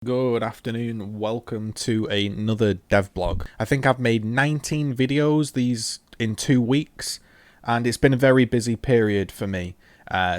Good afternoon, welcome to another dev blog. I think I've made 19 videos these in 2 weeks, and it's been a very busy period for me.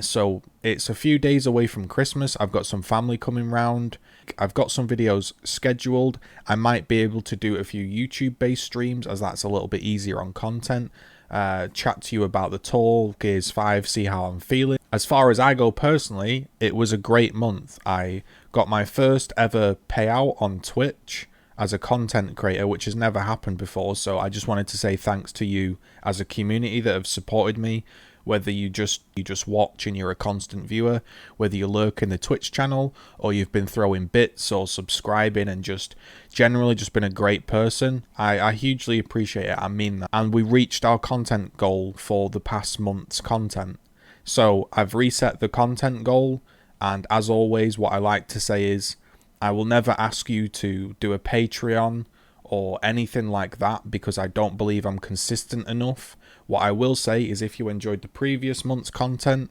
So it's a few days away from Christmas. I've got some family coming round. I've got some videos scheduled. I might be able to do a few YouTube based streams, as that's a little bit easier on content. Chat to you about the tour, GGZII, see how I'm feeling. As far as I go personally, it was a great month. I got my first ever payout on Twitch as a content creator, which has never happened before. So I just wanted to say thanks to you as a community that have supported me. Whether you just watch and you're a constant viewer, whether you lurk in the Twitch channel, or you've been throwing bits or subscribing and just generally just been a great person, I hugely appreciate it. I mean that. And we reached our content goal for the past month's content. So I've reset the content goal, and as always, what I like to say is I will never ask you to do a Patreon or anything like that because I don't believe I'm consistent enough. What I will say is if you enjoyed the previous month's content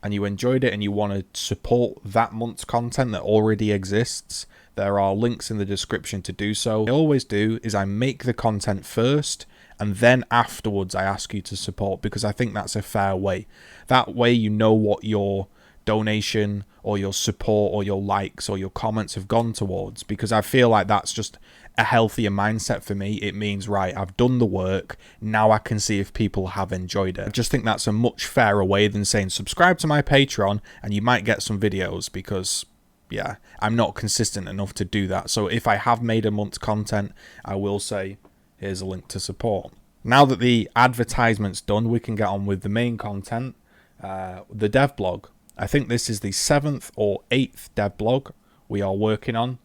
and you enjoyed it and you want to support that month's content that already exists, there are links in the description to do so. What I always do is I make the content first, and then afterwards I ask you to support, because I think that's a fair way. That way you know what your donation or your support or your likes or your comments have gone towards, because I feel like that's just a healthier mindset for me. It means, right, I've done the work, now I can see if people have enjoyed it. I just think that's a much fairer way than saying subscribe to my Patreon and you might get some videos, because yeah, I'm not consistent enough to do that. So if I have made a month's content, I will say here's a link to support. Now that the advertisement's done, we can get on with the main content, the dev blog. I think this is the 7th or 8th dev blog we are working on.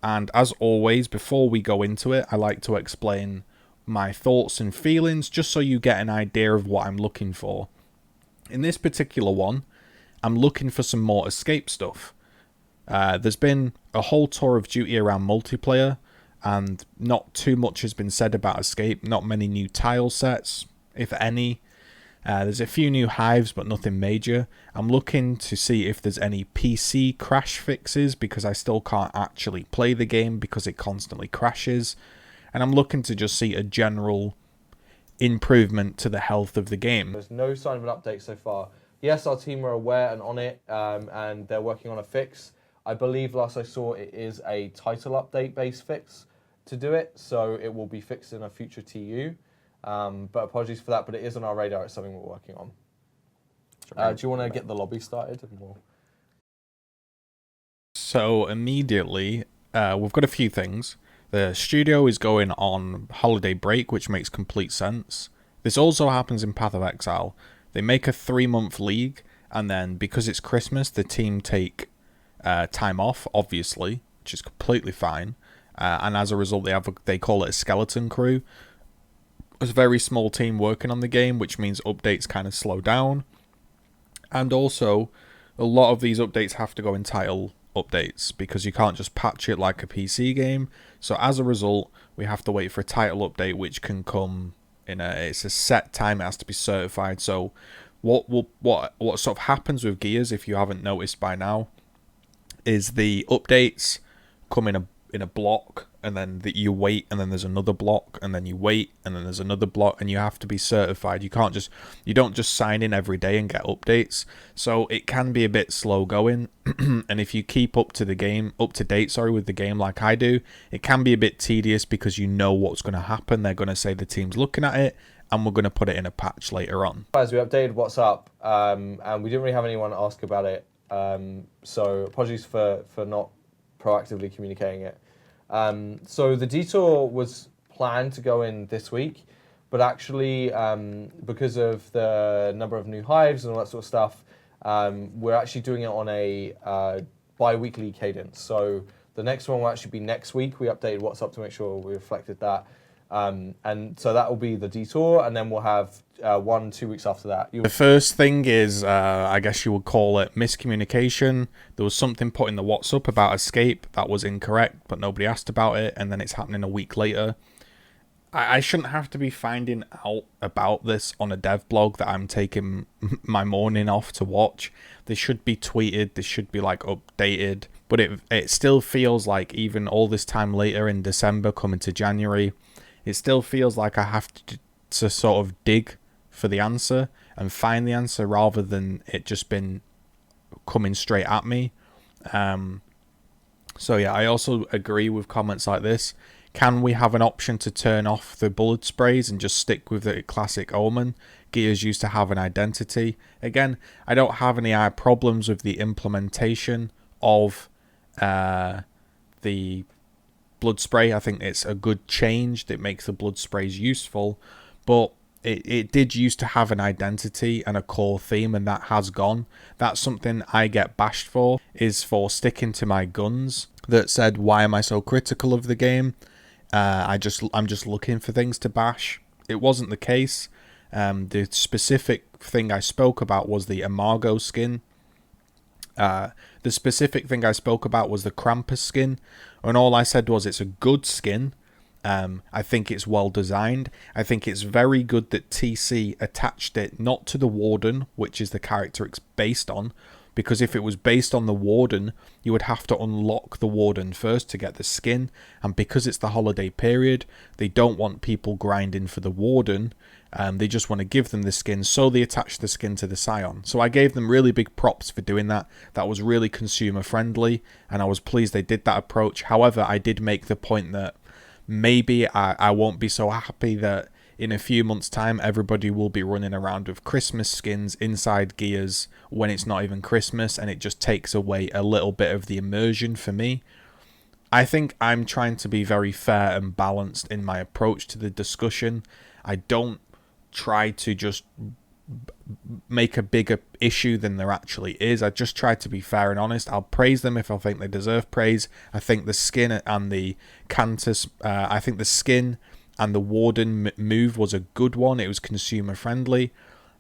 And as always, before we go into it, I like to explain my thoughts and feelings just so you get an idea of what I'm looking for. In this particular one, I'm looking for some more escape stuff. There's been a whole tour of duty around multiplayer, and not too much has been said about escape. Not many new tile sets, if any. There's a few new hives, but nothing major. I'm looking to see if there's any PC crash fixes, because I still can't actually play the game because it constantly crashes. And I'm looking to just see a general improvement to the health of the game. There's no sign of an update so far. Yes, our team are aware and on it, and they're working on a fix. I believe last I saw it is a title update based fix to do it, so it will be fixed in a future TU. But apologies for that, but it is on our radar. It's something we're working on. Do you want to get the lobby started? So immediately, we've got a few things. The studio is going on holiday break, which makes complete sense. This also happens in Path of Exile. They make a 3-month league, and then because it's Christmas, the team take time off, obviously, which is completely fine. And as a result, they call it a skeleton crew. It's a very small team working on the game, which means updates kind of slow down. And also, a lot of these updates have to go in title updates, because you can't just patch it like a PC game. So as a result, we have to wait for a title update, which can come in it's a set time. It has to be certified. So what sort of happens with Gears, if you haven't noticed by now, is the updates come in a block, and then you wait, and then there's another block, and then you wait, and then there's another block, and you have to be certified. You don't just sign in every day and get updates. So it can be a bit slow going. And if you keep up to date with the game like I do, it can be a bit tedious, because you know what's going to happen. They're going to say the team's looking at it, and we're going to put it in a patch later on. As we updated what's up, and we didn't really have anyone ask about it, so apologies for not proactively communicating it. So the detour was planned to go in this week, but actually, because of the number of new hives and all that sort of stuff, we're actually doing it on a bi-weekly cadence. So the next one will actually be next week. We updated what's up to make sure we reflected that. And so that will be the detour, and then we'll have 1-2 weeks after that. The first thing is, I guess you would call it miscommunication. There was something put in the WhatsApp about escape that was incorrect, but nobody asked about it, and then it's happening a week later. I shouldn't have to be finding out about this on a dev blog that I'm taking my morning off to watch. This should be tweeted, this should be like updated, but it still feels like, even all this time later in December coming to January, it still feels like I have to sort of dig for the answer and find the answer rather than it just been coming straight at me. So yeah, I also agree with comments like this. Can we have an option to turn off the blood sprays and just stick with the classic Omen? Gears used to have an identity. Again, I don't have any problems with the implementation of the blood spray. I think it's a good change that makes the blood sprays useful, but it did used to have an identity and a core theme, and that has gone. That's something I get bashed for, is for sticking to my guns that said, why am I so critical of the game? I'm just looking for things to bash. It wasn't the case. The specific thing I spoke about was the Imago skin. The specific thing I spoke about was the Krampus skin, and all I said was it's a good skin. I think it's well designed. I think it's very good that TC attached it not to the Warden, which is the character it's based on, because if it was based on the Warden, you would have to unlock the Warden first to get the skin, and because it's the holiday period, they don't want people grinding for the Warden. They just want to give them the skin, so they attach the skin to the Scion. So I gave them really big props for doing that. That was really consumer friendly, and I was pleased they did that approach. However, I did make the point that maybe I won't be so happy that in a few months' time everybody will be running around with Christmas skins inside gears when it's not even Christmas, and it just takes away a little bit of the immersion for me. I think I'm trying to be very fair and balanced in my approach to the discussion. I don't try to just make a bigger issue than there actually is. I just try to be fair and honest. I'll praise them if I think they deserve praise. I think the skin and the Kantus, I think the skin and the Warden move was a good one. It was consumer friendly.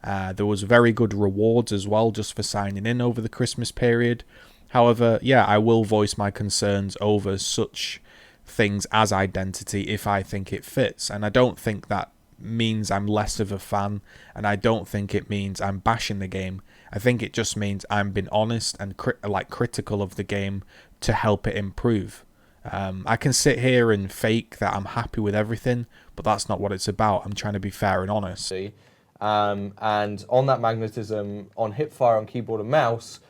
There was very good rewards as well just for signing in over the Christmas period. However, yeah, I will voice my concerns over such things as identity if I think it fits, and I don't think that means I'm less of a fan, and I don't think it means I'm bashing the game. I think it just means I'm being honest and critical of the game to help it improve. I can sit here and fake that I'm happy with everything, but that's not what it's about. I'm trying to be fair and honest. And on that magnetism, on hipfire on keyboard and mouse,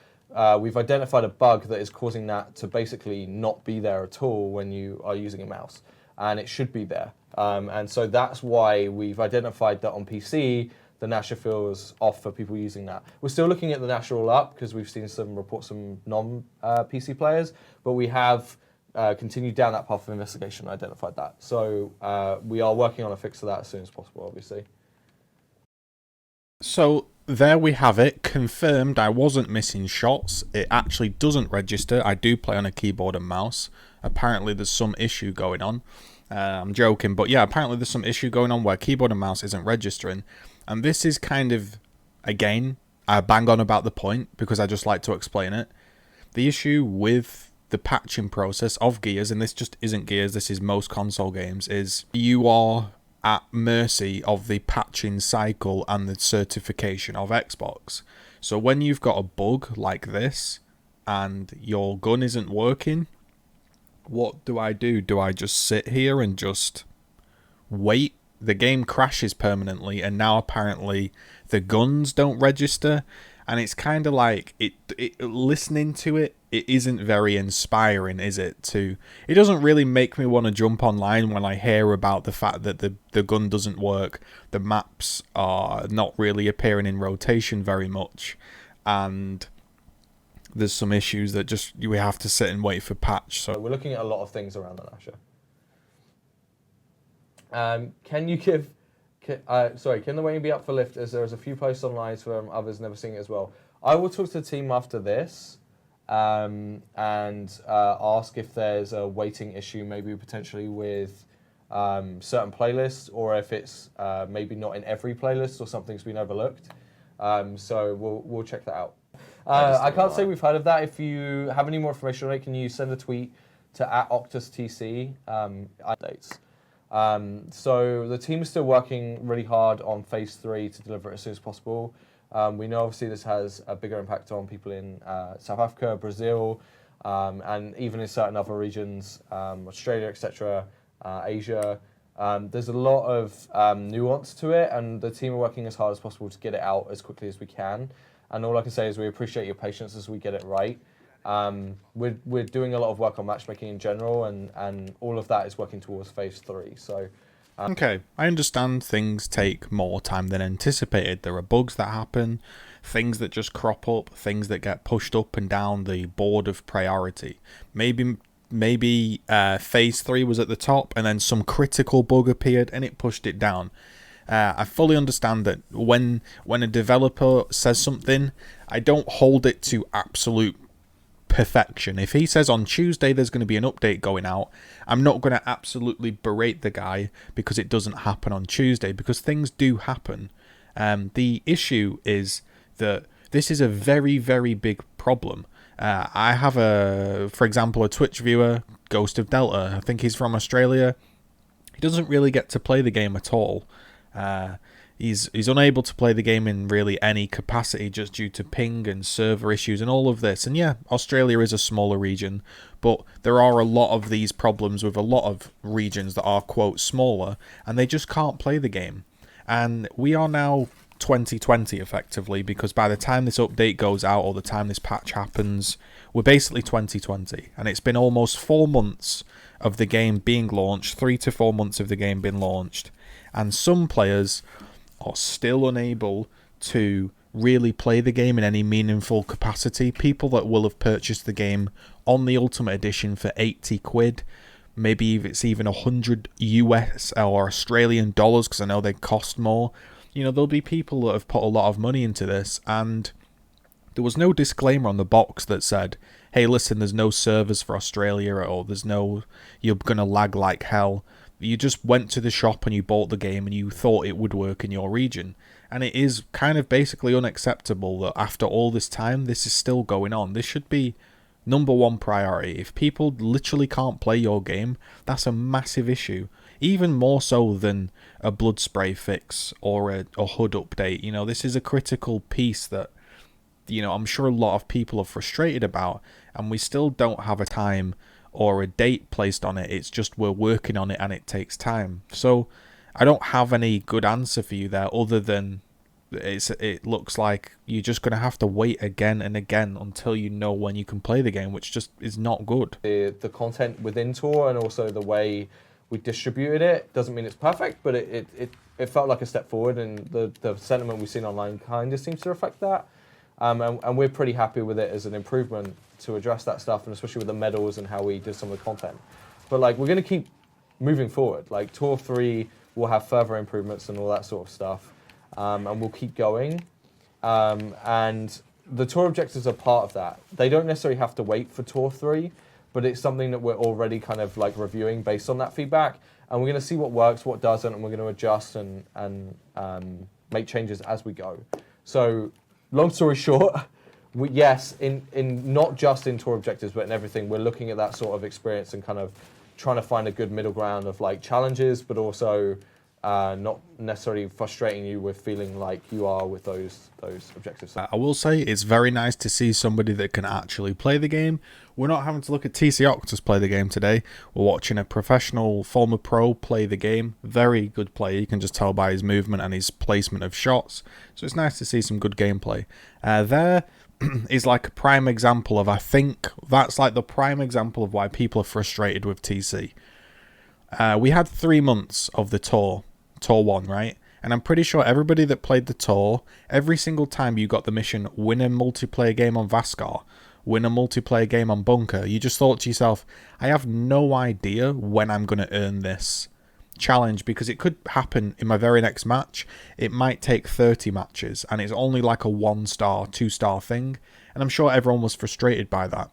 we've identified a bug that is causing that to basically not be there at all when you are using a mouse, and it should be there. And so that's why we've identified that on PC, the Gnasher feels off for people using that. We're still looking at the Gnasher all up because we've seen some reports from non-PC players, but we have continued down that path of investigation and identified that. So we are working on a fix for that as soon as possible, obviously. So there we have it, confirmed I wasn't missing shots. It actually doesn't register. I do play on a keyboard and mouse. Apparently there's some issue going on. I'm joking, but yeah, apparently there's some issue going on where keyboard and mouse isn't registering. And this is kind of, again, I bang on about the point because I just like to explain it. The issue with the patching process of Gears, and this just isn't Gears, this is most console games, is you are at mercy of the patching cycle and the certification of Xbox. So when you've got a bug like this and your gun isn't working, what do? Do I just sit here and just wait? The game crashes permanently, and now apparently the guns don't register, and it's kind of like listening to it isn't very inspiring, is it? It doesn't really make me want to jump online when I hear about the fact that the gun doesn't work, the maps are not really appearing in rotation very much, and there's some issues that just we have to sit and wait for patch. So we're looking at a lot of things around the Gnasher. Can you give? Can the waiting be up for lift? As there's a few posts online from others never seeing it as well. I will talk to the team after this and ask if there's a waiting issue, maybe potentially with certain playlists, or if it's maybe not in every playlist or something's been overlooked. So we'll check that out. I can't say we've heard of that. If you have any more information on it, can you send a tweet to @OctusTC updates. So the team is still working really hard on Phase 3 to deliver it as soon as possible. We know obviously this has a bigger impact on people in South Africa, Brazil, and even in certain other regions, Australia, etc., Asia. There's a lot of nuance to it, and the team are working as hard as possible to get it out as quickly as we can. And all I can say is we appreciate your patience as we get it right. We're doing a lot of work on matchmaking in general, and all of that is working towards phase 3. So. Okay, I understand things take more time than anticipated. There are bugs that happen, things that just crop up, things that get pushed up and down the board of priority. Maybe phase 3 was at the top and then some critical bug appeared and it pushed it down. I fully understand that when a developer says something, I don't hold it to absolute perfection. If he says on Tuesday there's going to be an update going out, I'm not going to absolutely berate the guy because it doesn't happen on Tuesday, because things do happen. The issue is that this is a very, very big problem. I have for example, a Twitch viewer, Ghost of Delta. I think he's from Australia. He doesn't really get to play the game at all. He's unable to play the game in really any capacity just due to ping and server issues and all of this. And yeah, Australia is a smaller region, but there are a lot of these problems with a lot of regions that are, quote, smaller, and they just can't play the game. And we are now 2020 effectively, because by the time this update goes out or the time this patch happens, we're basically 2020. And it's been almost 4 months of the game being launched, 3 to 4 months of the game being launched. And some players are still unable to really play the game in any meaningful capacity. People that will have purchased the game on the Ultimate Edition for 80 quid, maybe if it's even 100 US or Australian dollars, because I know they cost more. You know, there'll be people that have put a lot of money into this, and there was no disclaimer on the box that said, hey, listen, there's no servers for Australia, or you're gonna lag like hell. You just went to the shop and you bought the game and you thought it would work in your region. And it is kind of basically unacceptable that after all this time, this is still going on. This should be #1 priority. If people literally can't play your game, that's a massive issue. Even more so than a blood spray fix or a HUD update. You know, this is a critical piece that, you know, I'm sure a lot of people are frustrated about, and we still don't have a time or a date placed on it. It's just we're working on it and it takes time. So I don't have any good answer for you there, other than it looks like you're just going to have to wait again and again until you know when you can play the game, which just is not good. The content within Tor and also the way we distributed it doesn't mean it's perfect, but it felt like a step forward, and the sentiment we've seen online kind of seems to reflect that. And we're pretty happy with it as an improvement to address that stuff, and especially with the medals and how we did some of the content. But like, we're going to keep moving forward. Like, Tour 3 will have further improvements and all that sort of stuff, and we'll keep going. And the Tour objectives are part of that. They don't necessarily have to wait for Tour 3, but it's something that we're already kind of like reviewing based on that feedback, and we're going to see what works, what doesn't, and we're going to adjust and make changes as we go. So, long story short, yes, in not just in Tour objectives, but in everything, we're looking at that sort of experience and kind of trying to find a good middle ground of like challenges, but also not necessarily frustrating you with feeling like you are with those objectives. I will say it's very nice to see somebody that can actually play the game. We're not having to look at TC Octus play the game today. We're watching a professional former pro play the game. Very good player. You can just tell by his movement and his placement of shots. So it's nice to see some good gameplay. There is like a prime example of, I think that's like the prime example of why people are frustrated with TC. We had 3 months of the Tour 1, right? And I'm pretty sure everybody that played the Tour, every single time you got the mission, win a multiplayer game on Vaskar, win a multiplayer game on Bunker, you just thought to yourself, I have no idea when I'm going to earn this challenge, because it could happen in my very next match. It might take 30 matches, and it's only like a 1-star, 2-star thing, and I'm sure everyone was frustrated by that.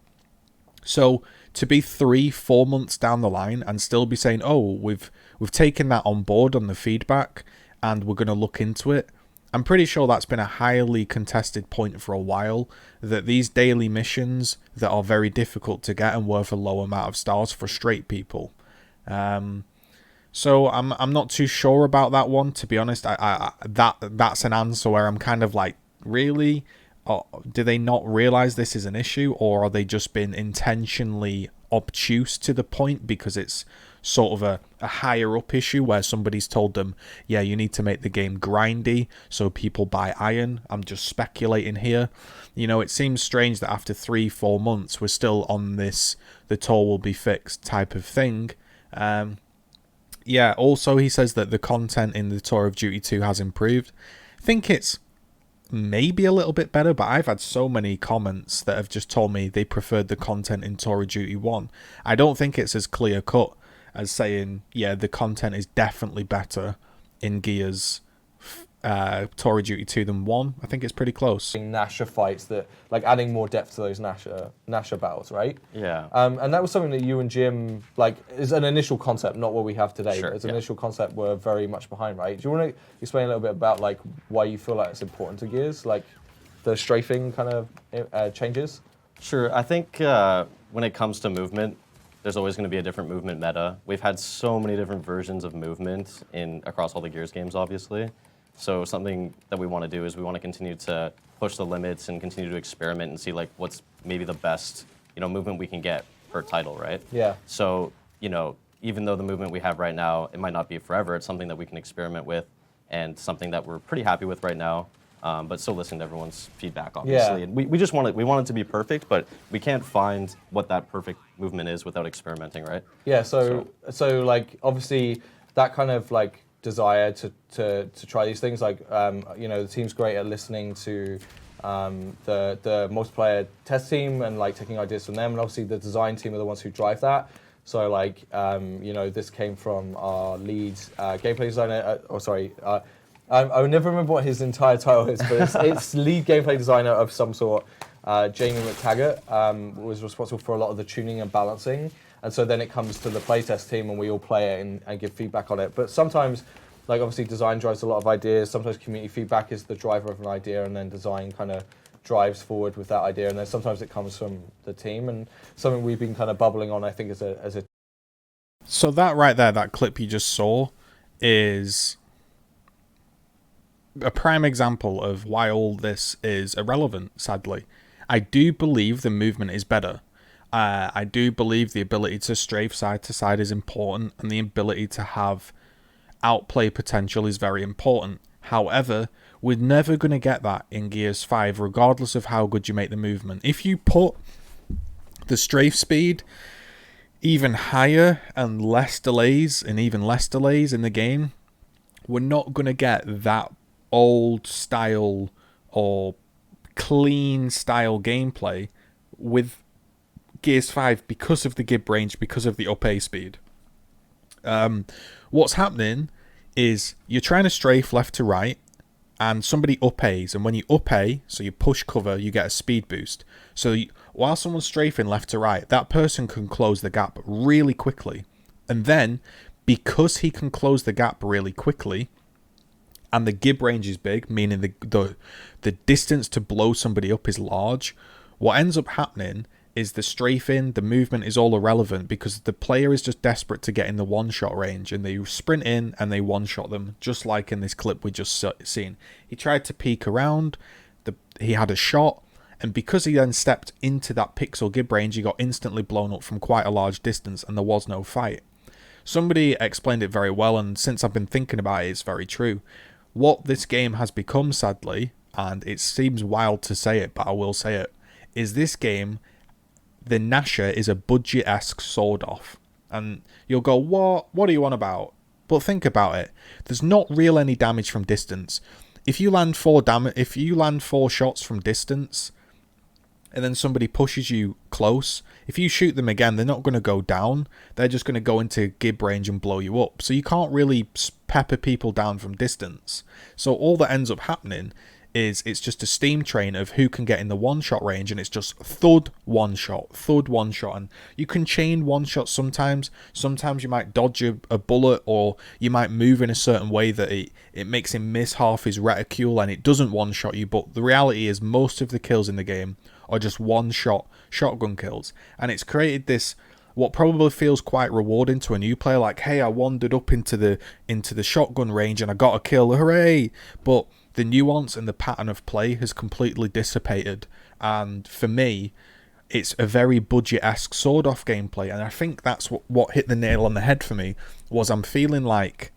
So to be 3-4 months down the line and still be saying, oh, we've taken that on board on the feedback and we're going to look into it, I'm pretty sure that's been a highly contested point for a while, that these daily missions that are very difficult to get and worth a low amount of stars frustrate people. So I'm not too sure about that one, to be honest. That's an answer where I'm kind of like, really? do they not realize this is an issue, or are they just been intentionally obtuse to the point because it's sort of a higher up issue where somebody's told them, yeah, you need to make the game grindy so people buy iron? I'm just speculating here. You know, it seems strange that after 3-4 months we're still on this the toll will be fixed type of thing. Yeah, also he says that the content in the Tour of Duty 2 has improved. I think it's maybe a little bit better, but I've had so many comments that have just told me they preferred the content in Tour of Duty 1. I don't think it's as clear cut as saying, yeah, the content is definitely better in Gears Tour of Duty 2 than 1. I think it's pretty close. Gnasher fights, that like adding more depth to those Gnasher battles, right? Yeah. And that was something that you and Jim, like, is an initial concept, not what we have today, Sure, but as an initial concept we're very much behind, right? Do you want to explain a little bit about like why you feel like it's important to Gears, like the strafing kind of changes? Sure. I think when it comes to movement, there's always going to be a different movement meta. We've had so many different versions of movement across all the Gears games, obviously. So something that we want to do is we want to continue to push the limits and continue to experiment and see like what's maybe the best, movement we can get per title, right? Yeah. So, even though the movement we have right now, it might not be forever, it's something that we can experiment with and something that we're pretty happy with right now. But still listening to everyone's feedback, obviously. Yeah. And we just want it to be perfect, but we can't find what that perfect movement is without experimenting, right? Yeah, so like obviously that kind of like desire to try these things, like the team's great at listening to the multiplayer test team and like taking ideas from them, and obviously the design team are the ones who drive that. So like this came from our lead gameplay designer, I would never remember what his entire title is, but it's lead gameplay designer of some sort. Jamie McTaggart was responsible for a lot of the tuning and balancing. And so then it comes to the playtest team and we all play it and give feedback on it. But sometimes, like obviously design drives a lot of ideas. Sometimes community feedback is the driver of an idea, and then design kind of drives forward with that idea. And then sometimes it comes from the team, and something we've been kind of bubbling on, I think, as a. So that right there, that clip you just saw, is a prime example of why all this is irrelevant, sadly. I do believe the movement is better. I do believe the ability to strafe side to side is important, and the ability to have outplay potential is very important. However, we're never going to get that in Gears 5, regardless of how good you make the movement. If you put the strafe speed even higher and less delays in the game, we're not going to get that old style or clean style gameplay with Gears 5 because of the gib range, because of the up A speed. What's happening is you're trying to strafe left to right and somebody up A's, and when you up A, so you push cover, you get a speed boost. So while someone's strafing left to right, that person can close the gap really quickly. And then, because he can close the gap really quickly, and the gib range is big, meaning the distance to blow somebody up is large, what ends up happening is the strafing, the movement is all irrelevant because the player is just desperate to get in the one-shot range, and they sprint in and they one-shot them, just like in this clip we just seen. He tried to peek around, he had a shot, and because he then stepped into that pixel gib range, he got instantly blown up from quite a large distance and there was no fight. Somebody explained it very well, and since I've been thinking about it, it's very true. What this game has become, sadly, and it seems wild to say it, but I will say it, is this game, the Gnasher is a budget-esque sword-off. And you'll go, what are you on about? But think about it. There's not really any damage from distance. If you land 4 shots from distance, and then somebody pushes you close, if you shoot them again, they're not going to go down. They're just going to go into gib range and blow you up. So you can't really pepper people down from distance. So all that ends up happening is it's just a steam train of who can get in the one-shot range, and it's just thud, one-shot, and you can chain one-shots sometimes. Sometimes you might dodge a bullet, or you might move in a certain way that it makes him miss half his reticule and it doesn't one-shot you, but the reality is most of the kills in the game are just one-shot shotgun kills, and it's created this what probably feels quite rewarding to a new player, like, hey, I wandered up into the shotgun range and I got a kill, hooray! But the nuance and the pattern of play has completely dissipated. And for me, it's a very budget-esque sword-off gameplay, and I think that's what hit the nail on the head for me, was I'm feeling like,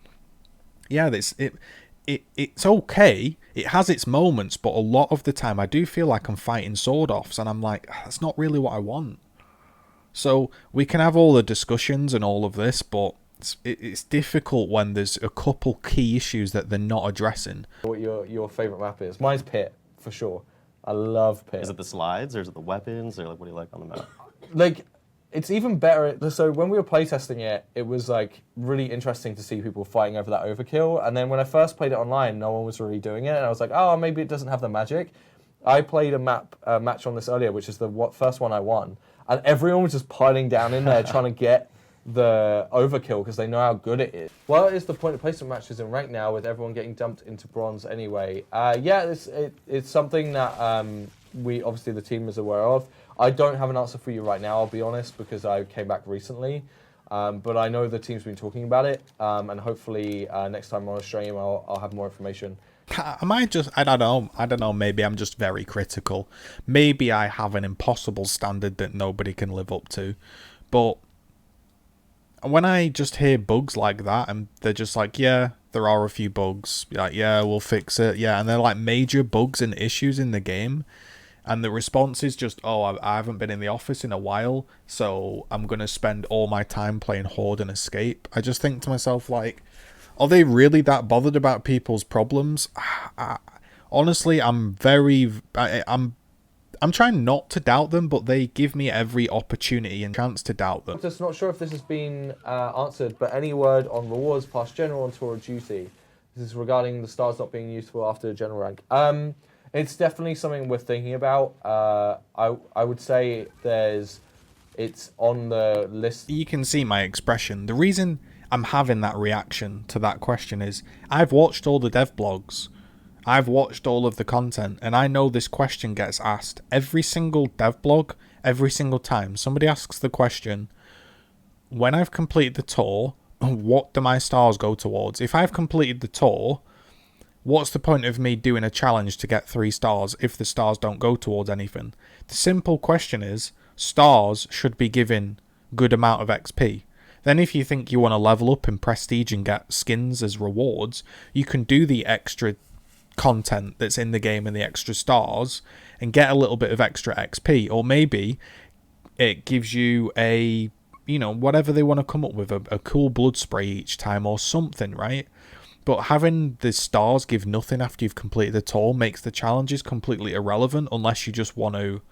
yeah, it's okay, it has its moments, but a lot of the time I do feel like I'm fighting sword-offs, and I'm like, that's not really what I want. So we can have all the discussions and all of this, but it's difficult when there's a couple key issues that they're not addressing. What your favourite map is? Mine's Pit, for sure. I love Pit. Is it the slides, or is it the weapons, or like what do you like on the map? Like, it's even better. So when we were playtesting it, it was like really interesting to see people fighting over that overkill. And then when I first played it online, no one was really doing it, and I was like, oh, maybe it doesn't have the magic. I played a match on this earlier, which is the first one I won, and everyone was just piling down in there trying to get the overkill because they know how good it is. Well, it's the point of placement matches in rank now, with everyone getting dumped into bronze anyway. Yeah, it's something that we obviously the team is aware of. I don't have an answer for you right now, I'll be honest, because I came back recently. But I know the team's been talking about it, and hopefully next time on a stream I'll have more information. Am I just, I don't know, maybe I'm just very critical. Maybe I have an impossible standard that nobody can live up to. But when I just hear bugs like that, and they're just like, yeah, there are a few bugs, like, yeah, we'll fix it, yeah, and they're like major bugs and issues in the game, and the response is just, oh, I haven't been in the office in a while, so I'm going to spend all my time playing Horde and Escape. I just think to myself, like, are they really that bothered about people's problems? Honestly, I'm trying not to doubt them, but they give me every opportunity and chance to doubt them. Just not sure if this has been answered, but any word on rewards past general and tour of duty? This is regarding the stars not being useful after general rank. It's definitely something we're thinking about. I would say it's on the list. You can see my expression. The reason I'm having that reaction to that question is I've watched all the dev blogs. I've watched all of the content, and I know this question gets asked every single dev blog, every single time. Somebody asks the question, when I've completed the tour, what do my stars go towards? If I've completed the tour, what's the point of me doing a challenge to get 3 stars if the stars don't go towards anything? The simple question is, stars should be given good amount of XP. Then if you think you want to level up in prestige and get skins as rewards, you can do the extra content that's in the game and the extra stars and get a little bit of extra XP. Or maybe it gives you a, you know, whatever they want to come up with, a cool blood spray each time or something, right? But having the stars give nothing after you've completed the tour makes the challenges completely irrelevant, unless you just want to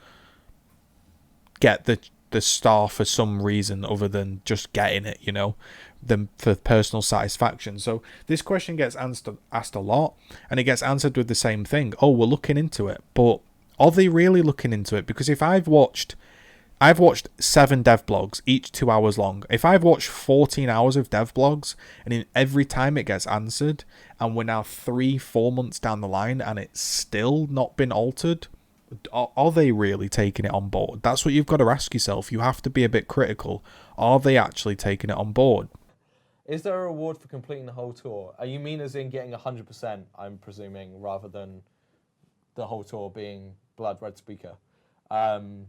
get the star for some reason other than just getting it, you know, for personal satisfaction. So this question gets asked a lot, and it gets answered with the same thing. Oh, we're looking into it. But are they really looking into it? Because if I've watched 7 dev blogs, each 2 hours long. If I've watched 14 hours of dev blogs, and in every time it gets answered, and we're now 3-4 months down the line and it's still not been altered, are they really taking it on board? That's what you've got to ask yourself. You have to be a bit critical. Are they actually taking it on board? Is there a reward for completing the whole tour? You mean as in getting 100%, I'm presuming, rather than the whole tour being Blood Red Speaker? There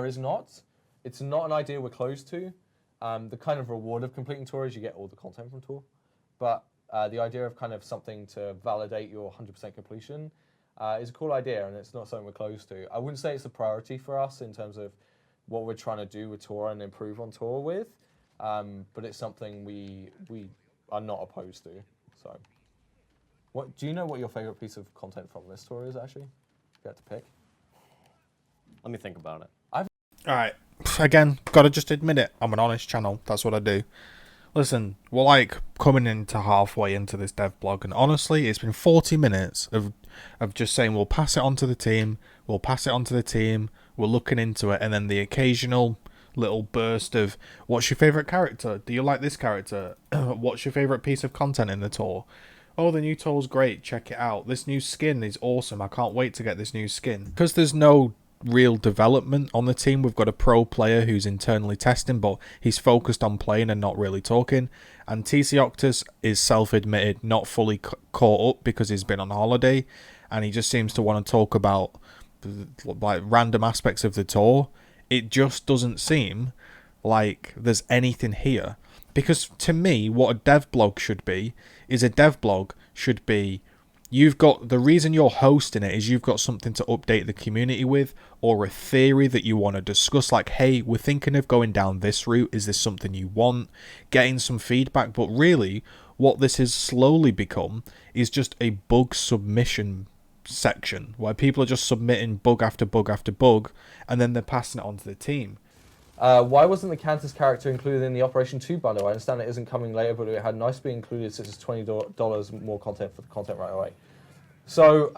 is not. It's not an idea we're close to. The kind of reward of completing tour is you get all the content from tour. But the idea of kind of something to validate your 100% completion is a cool idea, and it's not something we're close to. I wouldn't say it's a priority for us in terms of what we're trying to do with tour and improve on tour with, but it's something we are not opposed to. So, what do you know what your favorite piece of content from this tour is, actually? If you had to pick. Let me think about it. Alright, again, gotta just admit it. I'm an honest channel. That's what I do. Listen, we're like coming into halfway into this dev blog, and honestly, it's been 40 minutes of just saying we'll pass it on to the team, we'll pass it on to the team, we're looking into it, and then the occasional little burst of, what's your favourite character? Do you like this character? What's your favourite piece of content in the tour? Oh, the new tour's great, check it out. This new skin is awesome, I can't wait to get this new skin. Because there's no real development on the team. We've got a pro player who's internally testing, but he's focused on playing and not really talking. And TC Octus is self-admitted not fully caught up because he's been on holiday, and he just seems to want to talk about like random aspects of the tour. It just doesn't seem like there's anything here. Because to me, what a dev blog should be is you've got, the reason you're hosting it is you've got something to update the community with, or a theory that you want to discuss, like, hey, we're thinking of going down this route, is this something you want? Getting some feedback. But really, what this has slowly become is just a bug submission section, where people are just submitting bug after bug after bug, and then they're passing it on to the team. Why wasn't the Kantus character included in the Operation 2 bundle? I understand it isn't coming later, but it had nice to be included, such as $20 more content for the content right away. So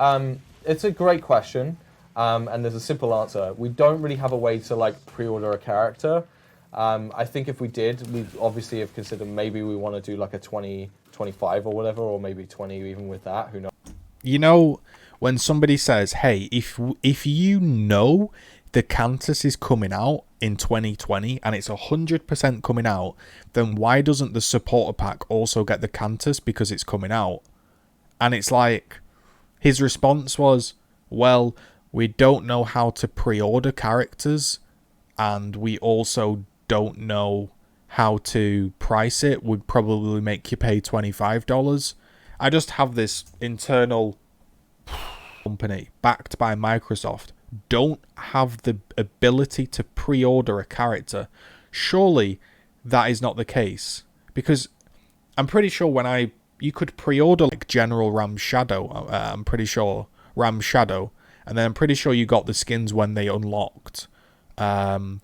it's a great question, and there's a simple answer. We don't really have a way to like pre-order a character. I think if we did, we'd obviously have considered maybe we want to do like a 20, 25 or whatever, or maybe 20 even with that. Who knows? You know, when somebody says, hey, if you know the Kantus is coming out in 2020 and it's 100% coming out, then why doesn't the supporter pack also get the Kantus because it's coming out? And it's like, his response was, well, we don't know how to pre-order characters, and we also don't know how to price it. Would probably make you pay $25. I just have this internal company backed by Microsoft don't have the ability to pre-order a character. Surely that is not the case, because I'm pretty sure you could pre-order like General Ram Shadow. I'm pretty sure Ram Shadow, and then I'm pretty sure you got the skins when they unlocked. I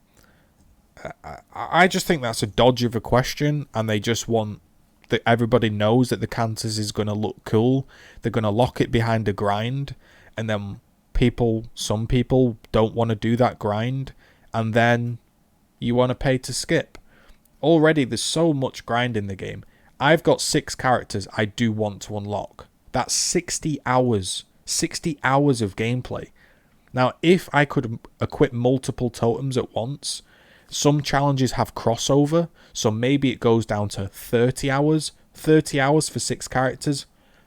just think that's a dodge of a question, and they just want that everybody knows that the Kantus is going to look cool. They're going to lock it behind a grind, and then some people don't want to do that grind, and then you want to pay to skip. Already there's so much grind in the game. I've got 6 characters I do want to unlock. That's 60 hours. 60 hours of gameplay. Now, if I could equip multiple totems at once, some challenges have crossover, so maybe it goes down to 30 hours. 30 hours for 6 characters.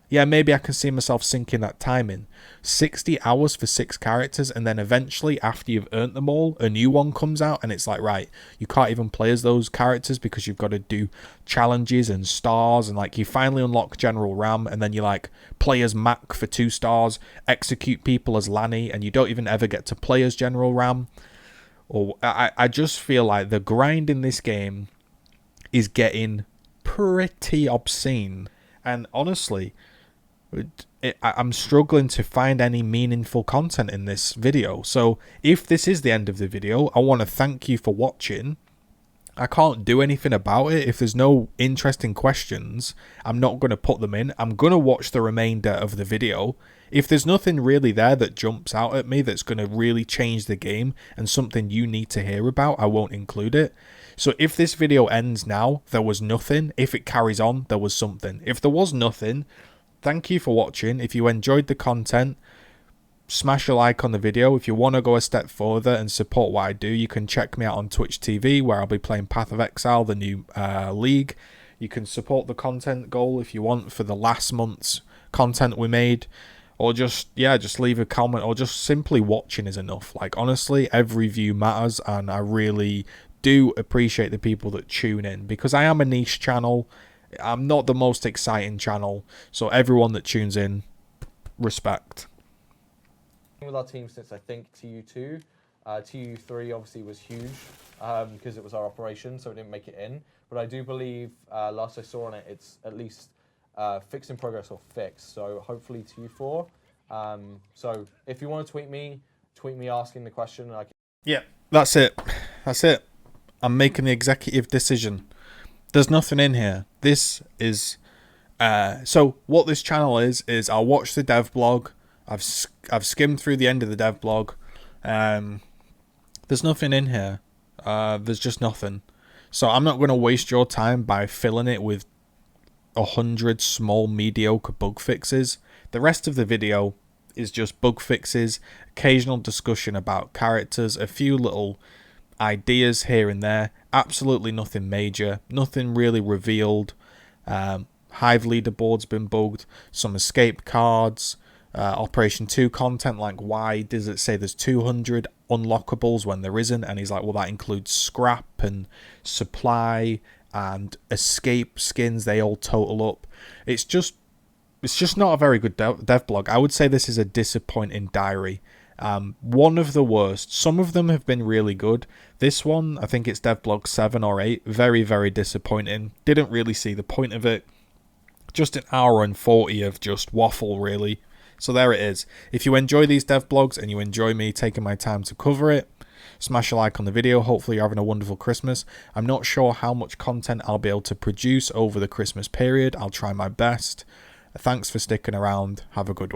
Yeah, maybe I can see myself sinking that time in. 60 hours for 6 characters, and then eventually, after you've earned them all, a new one comes out, and it's like, right, you can't even play as those characters because you've got to do challenges and stars, and like you finally unlock General Ram, and then you like play as Mac for 2 stars, execute people as Lanny, and you don't even ever get to play as General Ram. Or I just feel like the grind in this game is getting pretty obscene, and honestly, I'm struggling to find any meaningful content in this video. So if this is the end of the video, I want to thank you for watching. I can't do anything about it. If there's no interesting questions, I'm not going to put them in. I'm going to watch the remainder of the video. If there's nothing really there that jumps out at me that's going to really change the game and something you need to hear about, I won't include it. So if this video ends now, there was nothing. If it carries on, there was something. If there was nothing, thank you for watching. If you enjoyed the content, smash a like on the video. If you want to go a step further and support what I do, you can check me out on Twitch TV, where I'll be playing Path of Exile, the new league. You can support the content goal if you want for the last month's content we made, or just leave a comment, or just simply watching is enough. Like, honestly, every view matters, and I really do appreciate the people that tune in, because I am a niche channel. I'm not the most exciting channel, so everyone that tunes in, respect. With our team since I think TU2, TU3 obviously was huge because it was our operation, so it didn't make it in. But I do believe last I saw on it, it's at least fixed in progress or fixed. So hopefully TU4. So if you want to tweet me asking the question. Yeah, that's it. That's it. I'm making the executive decision. There's nothing in here. This is so what this channel is I'll watch the dev blog. I've skimmed through the end of the dev blog. There's nothing in here. There's just nothing. So I'm not going to waste your time by filling it with 100 small mediocre bug fixes. The rest of the video is just bug fixes, occasional discussion about characters, a few little ideas here and there. Absolutely nothing major, nothing really revealed. Hive leaderboard's been bugged, some escape cards, Operation 2 content, like why does it say there's 200 unlockables when there isn't? And he's like, well, that includes scrap and supply and escape skins, they all total up. It's just not a very good dev blog. I would say this is a disappointing diary. One of the worst. Some of them have been really good. This one, I think it's devblog 7 or 8. Very, very disappointing. Didn't really see the point of it. Just an hour and 40 of just waffle, really. So there it is. If you enjoy these dev blogs and you enjoy me taking my time to cover it, smash a like on the video. Hopefully you're having a wonderful Christmas. I'm not sure how much content I'll be able to produce over the Christmas period. I'll try my best. Thanks for sticking around. Have a good one.